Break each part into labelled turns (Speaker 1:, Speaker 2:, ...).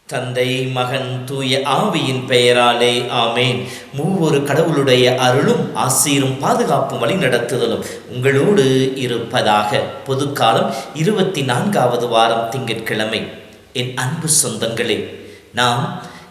Speaker 1: தந்தை, மகன், தூய ஆவியின் பெயராலே ஆமேன். மூவொரு கடவுளுடைய அருளும் ஆசீரும் பாதுகாப்பும் வழி நடத்துதலும் உங்களோடு இருப்பதாக. பொதுக்காலம் 24வது வாரம் திங்கட்கிழமை. என் அன்பு சொந்தங்களே, நாம்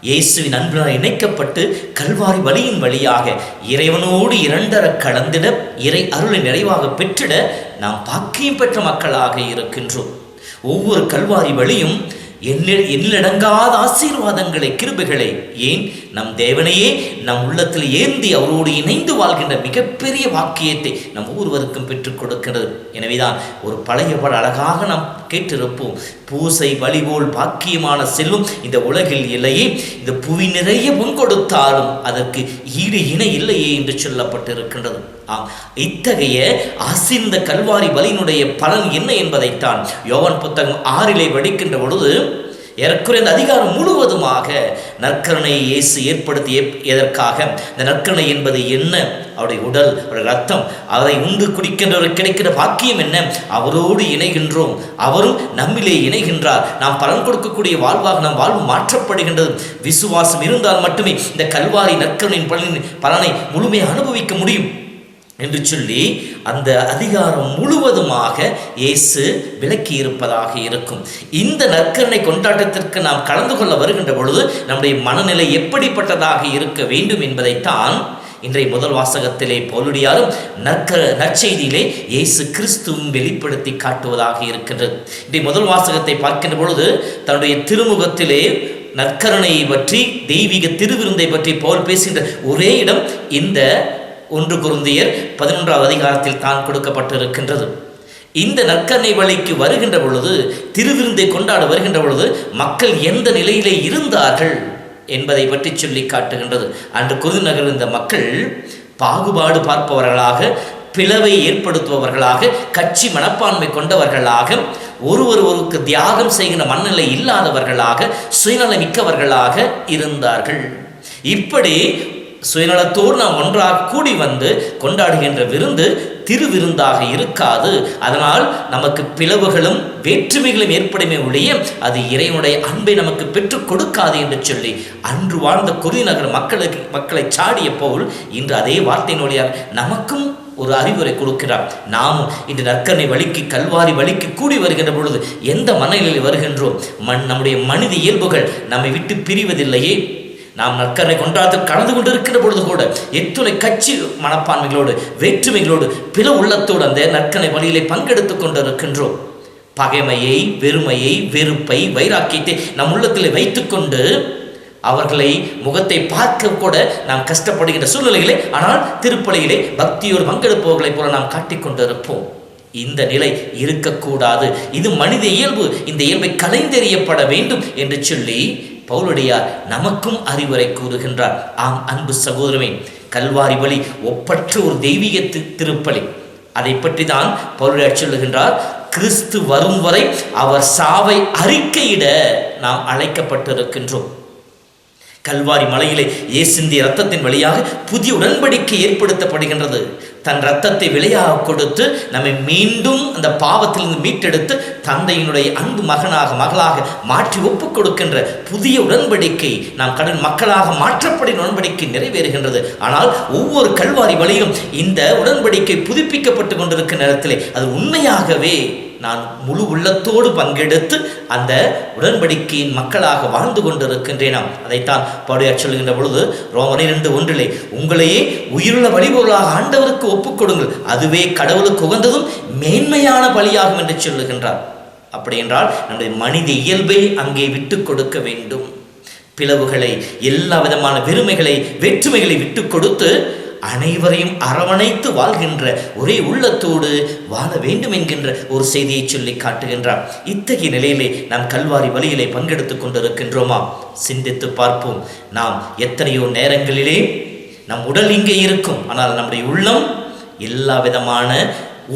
Speaker 1: இயேசுவின் அன்பினால் இணைக்கப்பட்டு கல்வாரி வழியின் வழியாக இறைவனோடு இரண்டர கலந்திட, இறை அருளை நிறைவாக பெற்றிட நாம் பாக்கியம் பெற்ற மக்களாக இருக்கின்றோம். ஒவ்வொரு கல்வாரி வழியும் எண்ணிலடங்காத ஆசீர்வாதங்களை, கிருபைகளை, ஏன் நம் தேவனையே நம் உள்ளத்தில் ஏந்தி அவரோடு இணைந்து வாழ்கின்ற மிகப்பெரிய வாக்கியத்தை நம் ஒவ்வொருவருக்கும் பெற்றுக் கொடுக்கிறது. எனவேதான் ஒரு பழைய பாடல் அழகாக நாம் கேட்டிருப்போம். பூசை வழிபோல் பாக்கியமான செல்வம் இந்த உலகில் இல்லையே, இந்த புவி நிறைய பொன் கொடுத்தாலும் அதற்கு ஈடு இணை இல்லையே என்று சொல்லப்பட்டிருக்கின்றது. ஆம், இத்தகைய ஆசீர்ந்த கல்வாரி பலியினுடைய பலன் என்ன என்பதைத்தான் யோவான் புத்தகம் 6 படிக்கின்ற பொழுது ஏறக்குறைய இந்த அதிகாரம் முழுவதுமாக நற்கருணை இயேசு ஏற்படுத்தி எதற்காக, இந்த நற்கருணை என்பது என்ன, அவருடைய உடல், அவருடைய ரத்தம், அதை உண்டு குடிக்கின்றவர் கிடைக்கிற பாக்கியம் என்ன, அவரோடு இணைகின்றோம், அவரும் நம்மிலே இணைகின்றார், நாம் பலன் கொடுக்கக்கூடிய வாழ்வாக நம் வாழ்வு மாற்றப்படுகின்றது. விசுவாசம் இருந்தால் மட்டுமே இந்த கல்வாரி நற்கருணையின் பலனை முழுமையாக அனுபவிக்க முடியும் என்று சொல்லி அந்த அதிகாரம் முழுவதுமாக இயேசு விளக்கி இருப்பதாக இருக்கும். இந்த நற்கருணை கொண்டாட்டத்திற்கு நாம் கலந்து கொள்ள வருகின்ற பொழுது நம்முடைய மனநிலை எப்படிப்பட்டதாக இருக்க வேண்டும் என்பதைத்தான் இன்றைய முதல் வாசகத்திலே பவுலடியாரும் நற்செய்தியிலே இயேசு கிறிஸ்துவும் வெளிப்படுத்தி காட்டுவதாக இருக்கின்றது. இன்றைய முதல் வாசகத்தை பார்க்கின்ற பொழுது தன்னுடைய திருமுகத்திலே நற்கருணையை பற்றி, தெய்வீக திருவிருந்தை பற்றி பவுல் பேசுகின்ற ஒரே இடம் இந்த 1 கொரிந்தியர் 11வது அதிகாரத்தில் தான் கொடுக்கப்பட்டிருக்கின்றது. இந்த நற்கருணை வழிக்கு வருகின்ற பொழுது, திருவிருந்தை கொண்டாட வருகின்ற பொழுது மக்கள் எந்த நிலையிலே இருந்தார்கள் என்பதை பற்றி சொல்லி காட்டுகின்றது. அன்று கொரிந்து நகரில் இந்த மக்கள் பாகுபாடு பார்ப்பவர்களாக, பிளவை ஏற்படுத்துபவர்களாக, கட்சி மனப்பான்மை கொண்டவர்களாக, ஒருவருக்கு தியாகம் செய்கின்ற மனநிலை இல்லாதவர்களாக, சுயநலம் மிக்கவர்களாக இருந்தார்கள். இப்படி சுயநலத்தோடு நாம் ஒன்றாக கூடி வந்து கொண்டாடுகின்ற விருந்து திருவிருந்தாக இருக்காது. அதனால் நமக்கு பிளவுகளும் வேற்றுமைகளும் ஏற்படுமே ஒழிய அது இறைவனுடைய அன்பை நமக்கு பெற்றுக் கொடுக்காது என்று சொல்லி அன்று வாழ்ந்த கொரிந்து நகர் மக்களை சாடிய பவுல் இன்று அதே வார்த்தையினுடைய நமக்கும் ஒரு அறிவுரை கொடுக்கிறார். நாமும் இன்று நற்கருணை வழிக்கு, கல்வாரி வழிக்கு கூடி வருகின்ற பொழுது எந்த மனநிலையில் வருகின்றோம்? நம்முடைய மனித இயல்புகள் நம்மை விட்டு பிரிவதில்லையே. நாம் நற்கருணை கொண்டாட்டத்தில் கலந்து கொண்டிருக்கிற பொழுது கூட எத்துணை கட்சி மனப்பான்மைகளோடு, வேற்றுமைகளோடு, பிற உள்ளத்தோடு அந்த நற்கருணை வழியிலே பங்கெடுத்துக் கொண்டிருக்கின்றோம். பகைமையை, வெறுமையை, வெறுப்பை, வைராக்கியத்தை நம் உள்ளத்தில் வைத்துக்கொண்டு அவர்களை முகத்தை பார்க்க கூட நாம் கஷ்டப்படுகின்ற சூழ்நிலைகளே, ஆனால் திருப்பலியிலே பக்தியோடு பங்கெடுப்பவர்களைப் போல நாம் காட்டிக்கொண்டிருப்போம். இந்த நிலை இருக்கக்கூடாது. இது மனித இயல்பு. இந்த இயல்பை கலைந்தெறியப்பட வேண்டும் என்று சொல்லி பவுலடியார் நமக்கும் அறிவுரை கூறுகின்றார். ஆம் அன்பு சகோதரமே, கல்வாரி பலி ஒப்பற்ற ஒரு தெய்வீக திருப்பலி. அதை பற்றி தான் பவுலடியார் சொல்லுகின்றார். கிறிஸ்து வரும் வரை அவர் சாவை அறிக்கையிட நாம் அழைக்கப்பட்டிருக்கின்றோம். கல்வாரி மலையிலே இயேசுவின் இரத்தத்தின் வழியாக புதிய உடன்படிக்கை ஏற்படுத்தப்படுகின்றது. தன் இரத்தத்தை விலையாக கொடுத்து நம்மை மீண்டும் அந்த பாவத்திலிருந்து மீட்டெடுத்து தந்தையினுடைய அன்பு மகளாக மாற்றி ஒப்புக் கொடுக்கின்ற புதிய உடன்படிக்கை, நாம் கடன் மக்களாக மாற்றப்படும் உடன்படிக்கை நிறைவேறுகின்றது. ஆனால் ஒவ்வொரு கல்வாரி வழியிலும் இந்த உடன்படிக்கை புதுப்பிக்கப்பட்டு கொண்டிருக்கிற நேரத்திலே அது உண்மையாகவே நான் முழு உள்ளத்தோடு பங்கெடுத்து அந்த உடன்படிக்கையின் மக்களாக வாழ்ந்து கொண்டிருக்கின்றேனாம். அதைத்தான் பவுலடியார் சொல்லுகின்ற பொழுது ரோமர் 2:1 உங்களையே உயிருள்ள வழிபொருளாக ஆண்டவருக்கு ஒப்புக் கொடுங்கள், அதுவே கடவுளுக்கு உகந்ததும் மேன்மையான பலியாகும் என்று சொல்லுகின்றார். அப்படி என்றால் நம்முடைய மனித இயல்பை அங்கே விட்டு கொடுக்க வேண்டும். பிளவுகளை, எல்லா விதமான வெறுமைகளை, வேற்றுமைகளை விட்டு கொடுத்து அனைவரையும் அரவணைத்து வாழ்கின்ற ஒரே உள்ளத்தோடு வாழ வேண்டும் என்கின்ற ஒரு செய்தியை சொல்லி காட்டுகின்றார். இத்தகைய நிலையிலே நாம் கல்வாரி வழியிலே பங்கெடுத்துக் கொண்டிருக்கின்றோமா? சிந்தித்து பார்ப்போம். நாம் எத்தனையோ நேரங்களிலே நம் உடல் இங்கே இருக்கும், ஆனால் நம்முடைய உள்ளம் எல்லா விதமான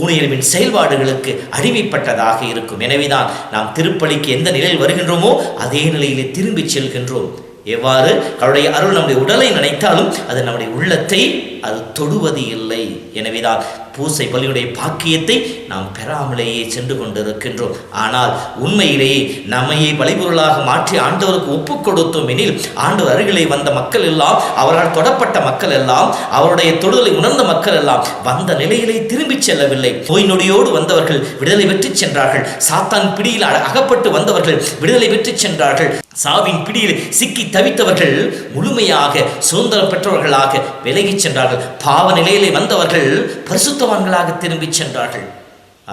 Speaker 1: ஊனியர்வின் செயல்பாடுகளுக்கு அடிமைப்பட்டதாக இருக்கும். எனவேதான் நாம் திருப்பலிக்கு எந்த நிலையில் வருகின்றோமோ அதே நிலையிலே திரும்பி செல்கின்றோம். எவ்வாறு அவருடைய அருள் நம்முடைய உடலை நினைத்தாலும் அது நம்முடைய உள்ளத்தை அது தொடுவது இல்லை. எனவேதான் பூசை பலியுடைய பாக்கியத்தை நாம் பெறாமலேயே சென்று கொண்டிருக்கின்றோம். ஆனால் உண்மையிலேயே நம்மையே பலிபொருளாக மாற்றி ஆண்டவருக்கு ஒப்புக் கொடுத்தோம் எனில் ஆண்டவர் அருகிலே வந்த மக்கள் எல்லாம், அவரால் தொடப்பட்ட மக்கள் எல்லாம், அவருடைய தொடுதலை உணர்ந்த மக்கள் எல்லாம் வந்த நிலையிலே திரும்பி செல்லவில்லை. நோய் நொடியோடு வந்தவர்கள் விடுதலை பெற்று சென்றார்கள். சாத்தான் பிடியில் அகப்பட்டு வந்தவர்கள் விடுதலை பெற்று சென்றார்கள். சாவின் பிடியில் சிக்கி தவித்தவர்கள் முழுமையாக சுதந்திரம் பெற்றவர்களாக விலகி சென்றார்கள். பாவ நிலையிலே வந்தவர்கள் பரிசுத்தவான்களாக திரும்பி சென்றார்கள்.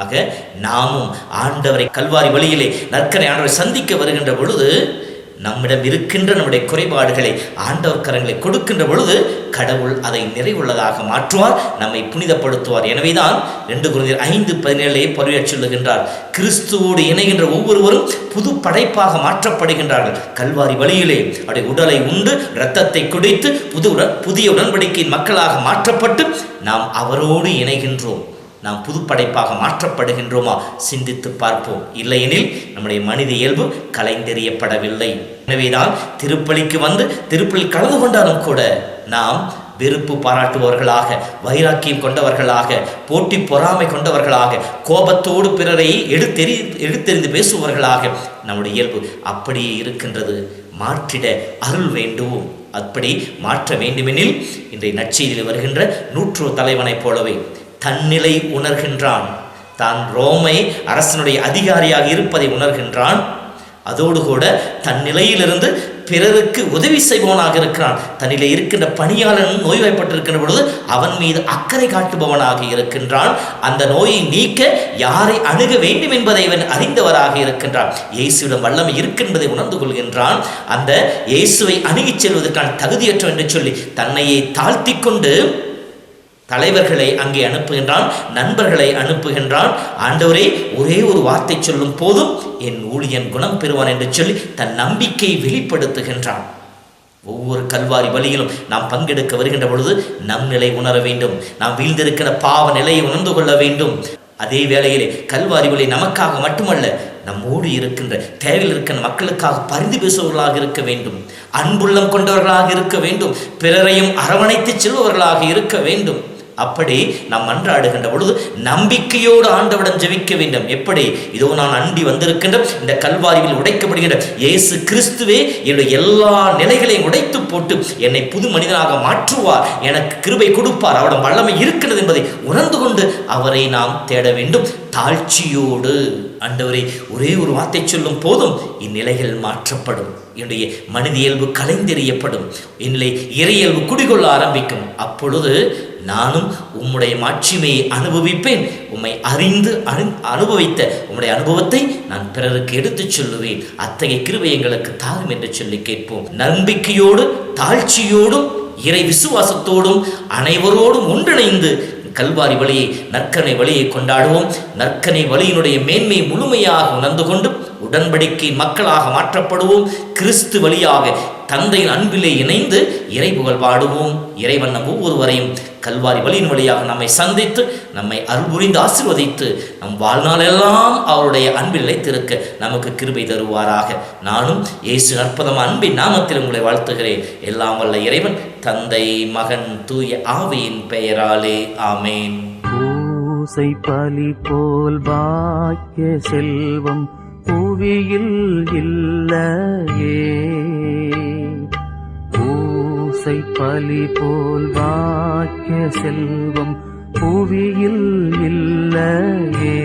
Speaker 1: ஆக நாமும் ஆண்டவரை கல்வாரி வழியிலே நற்கரை ஆண்டவரை சந்திக்க வருகின்ற பொழுது நம்மிடம் இருக்கின்ற நம்முடைய குறைபாடுகளை ஆண்டவர் கரங்களை கொடுக்கின்ற பொழுது கடவுள் அதை நிறைவுள்ளதாக மாற்றுவார், நம்மை புனிதப்படுத்துவார். எனவேதான் 2 கொரிந்தியர் 5:17 பவுல் சொல்லுகின்றார், கிறிஸ்துவோடு இணைகின்ற ஒவ்வொருவரும் புது படைப்பாக மாற்றப்படுகின்றார்கள். கல்வாரி வழியிலே அவருடைய உடலை உண்டு இரத்தத்தை குடித்து புதிய உடன்படிக்கையின் மக்களாக மாற்றப்பட்டு நாம் அவரோடு இணைகின்றோம். நாம் புதுப்படைப்பாக மாற்றப்படுகின்றோமா? சிந்தித்து பார்ப்போம். இல்லையெனில் நம்முடைய மனித இயல்பு கலைந்தெறியப்படவில்லை. எனவேதான் திருப்பலிக்கு வந்து திருப்பலி கலந்து கொண்டாலும் கூட நாம் வெறுப்பு பாராட்டுபவர்களாக, வைராக்கியம் கொண்டவர்களாக, போட்டி பொறாமை கொண்டவர்களாக, கோபத்தோடு பிறரை எடுத்தெறிந்து பேசுபவர்களாக நம்முடைய இயல்பு அப்படியே இருக்கின்றது. மாற்றிட அருள் வேண்டுவோம். அப்படி மாற்ற வேண்டுமெனில் இன்றைய நற்செய்தியில் வருகின்ற நூற்று தலைவனைப் போலவே தன்னிலை உணர்கின்றான். தான் ரோமை அரசனுடைய அதிகாரியாக இருப்பதை உணர்கின்றான். அதோடு கூட தன் நிலையிலிருந்து பிறருக்கு உதவி செய்பவனாக இருக்கிறான். தன்னிலே இருக்கின்ற பணியாளன் நோய்வாய்ப்பட்டிருக்கின்ற பொழுது அவன் மீது அக்கறை காட்டுபவனாக இருக்கின்றான். அந்த நோயை நீக்க யாரை அணுக வேண்டும் என்பதை அவன் அறிந்தவராக இருக்கின்றான். இயேசுவிடம் வல்லமை இருக்கின்றதை உணர்ந்து கொள்கின்றான். அந்த இயேசுவை அணுகிச் செல்வதற்கான தகுதியற்றவன் என்று சொல்லி தன்னையே தாழ்த்தி கொண்டு தலைவர்களை அங்கே அனுப்புகின்றான், நண்பர்களை அனுப்புகின்றான். ஆண்டவரே, ஒரே ஒரு வார்த்தை சொல்லும் போதும் என் ஊழியன் குணம் பெறுவான் என்று சொல்லி தன் நம்பிக்கையை வெளிப்படுத்துகின்றான். ஒவ்வொரு கல்வாரி வழியிலும் நாம் பங்கெடுக்க வருகின்ற பொழுது நம் நிலை உணர வேண்டும். நாம் வீழ்ந்திருக்கிற பாவ நிலையை உணர்ந்து கொள்ள வேண்டும். அதே வேளையிலே கல்வாரி வழி நமக்காக மட்டுமல்ல, நம்மோடு இருக்கின்ற தேவையில் இருக்கின்ற மக்களுக்காக பரிந்து பேசுபவர்களாக இருக்க வேண்டும். அன்புள்ளம் கொண்டவர்களாக இருக்க வேண்டும். பிறரையும் அரவணைத்து செல்பவர்களாக இருக்க வேண்டும். அப்படி நாம் மன்றாடுகின்ற பொழுது நம்பிக்கையோடு ஆண்டவரிடம் ஜெபிக்க வேண்டும். எப்படி? இதோ நான் அண்டி வந்திருக்கின்ற இந்த கல்வாரியில் உடைக்கப்படுகின்ற இயேசு கிறிஸ்துவே என்னுடைய எல்லா நிலைகளையும் உடைத்து போட்டு என்னை புது மனிதனாக மாற்றுவார், எனக்கு கிருபை கொடுப்பார், அவரிடம் வல்லமை இருக்கிறது என்பதை உணர்ந்து கொண்டு அவரை நாம் தேட வேண்டும். தாழ்ச்சியோடு ஆண்டவரே, ஒரே ஒரு வார்த்தை சொல்லும் போதும் இந்நிலைகள் மாற்றப்படும். என்னுடைய மனித இயல்பு கலைந்தெறியப்படும். என்னிலே இறையியல்பு குடிகொள்ள ஆரம்பிக்கும். அப்பொழுது நானும் உம்முடைய மாட்சிமையை அனுபவிப்பேன். உம்மை அறிந்து அனுபவித்த உம்முடைய அனுபவத்தை நான் பிறருக்கு எடுத்துச் சொல்லுவேன். அத்தகைய கிருபை எங்களுக்கு தாரும் என்று சொல்லி கேட்போம். நம்பிக்கையோடு தாழ்ச்சியோடும் இறை விசுவாசத்தோடும் அனைவரோடும் ஒன்றிணைந்து கல்வாரி வழியை, நற்கனை வழியை கொண்டாடுவோம். நற்கனை வழியினுடைய மேன்மை முழுமையாக உணர்ந்து கொண்டு உடன்படிக்கை மக்களாக மாற்றப்படுவோம். கிறிஸ்து வழியாக தந்தையின் அன்பிலே இணைந்து இறை புகழ் பாடுவோம். இறைவன் நம் ஒவ்வொருவரையும் கல்வாரி வழியின் வழியாக நம்மை சந்தித்து நம்மை அருள் புரிந்து ஆசீர்வதித்து நம் வாழ்நாளெல்லாம் அவருடைய அன்பில் நிலைத்திருக்க நமக்கு கிருபை தருவாராக. நானும் இயேசு அற்புதம் அன்பின் நாமத்தில் உங்களை வாழ்த்துகிறேன். எல்லாம் வல்ல இறைவன் தந்தை, மகன், தூய ஆவியின் பெயராலே ஆமேன்.
Speaker 2: பூசை பலி போல் பாக்கிய செல்வம் புவியில் இல்லையே. பூசை பலி போல் பாக்கிய செல்வம் புவியில் இல்லையே.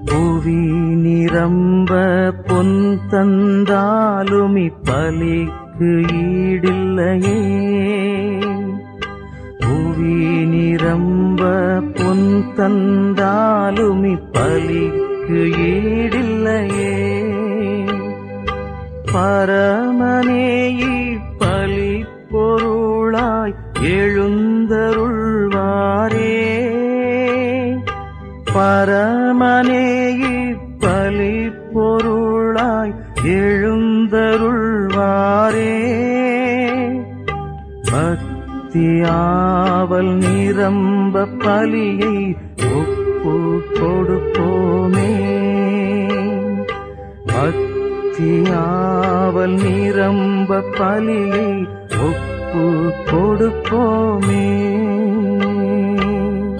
Speaker 2: புவி நிரம்ப பொன் தந்தாலும் இப்பலிக்கு ஈடில்லையே. புவி நிரம்ப பொன் தந்தாலும் இப்பலிக்கு ஈடில்லையே. பரமனே இப்பலி பொருளாய் எழுந்தருள்வாரே. பரமனே இப்பலி பொருளாய் எழுந்தருள்வாரே. பக்தியாவல் நிரம்ப பலியை ஒப்பு கொடுப்போமே. பக்தியாவல் நிரம்ப பலியை ஒப்பு கொடுப்போமே.